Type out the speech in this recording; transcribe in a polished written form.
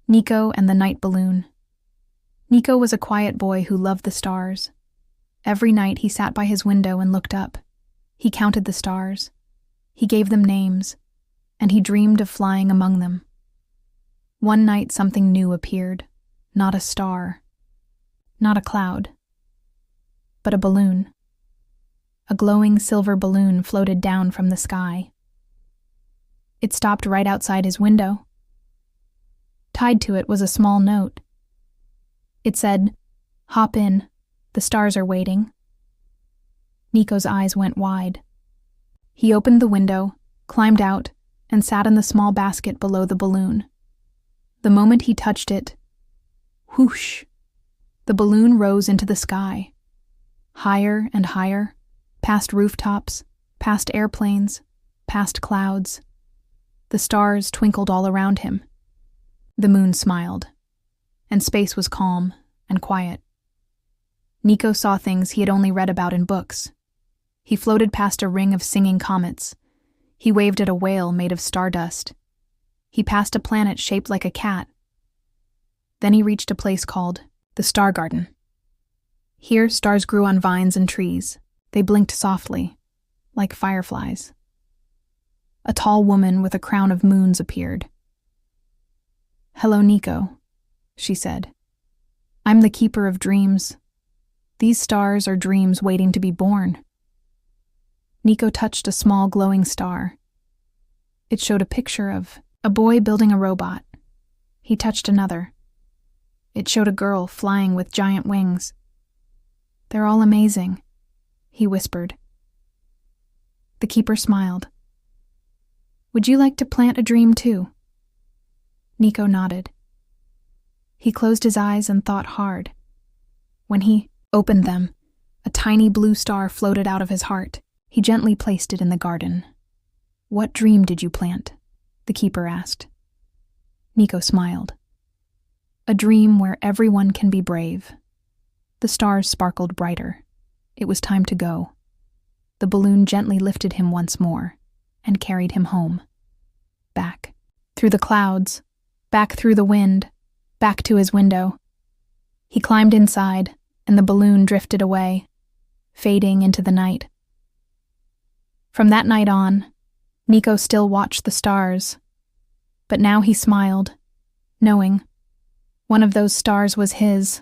Nico and the Night Balloon. Nico was a quiet boy who loved the stars. Every night he sat by his window and looked up. He counted the stars. He gave them names, and he dreamed of flying among them. One night something new appeared. Not a star, not a cloud, but a balloon. A glowing silver balloon floated down from the sky. It stopped right outside his window. Tied to it was a small note. It said, "Hop in, the stars are waiting." Nico's eyes went wide. He opened the window, climbed out, and sat in the small basket below the balloon. The moment he touched it, whoosh, the balloon rose into the sky. Higher and higher, past rooftops, past airplanes, past clouds. The stars twinkled all around him. The moon smiled, and space was calm and quiet. Nico saw things he had only read about in books. He floated past a ring of singing comets. He waved at a whale made of stardust. He passed a planet shaped like a cat. Then he reached a place called the Star Garden. Here, stars grew on vines and trees. They blinked softly, like fireflies. A tall woman with a crown of moons appeared. "Hello, Nico," she said. "I'm the keeper of dreams. These stars are dreams waiting to be born." Nico touched a small glowing star. It showed a picture of a boy building a robot. He touched another. It showed a girl flying with giant wings. "They're all amazing," he whispered. The keeper smiled. "Would you like to plant a dream too?" Nico nodded. He closed his eyes and thought hard. When he opened them, a tiny blue star floated out of his heart. He gently placed it in the garden. "What dream did you plant?" the keeper asked. Nico smiled. "A dream where everyone can be brave." The stars sparkled brighter. It was time to go. The balloon gently lifted him once more and carried him home. Back through the clouds, back through the wind, back to his window. He climbed inside, and the balloon drifted away, fading into the night. From that night on, Nico still watched the stars, but now he smiled, knowing one of those stars was his.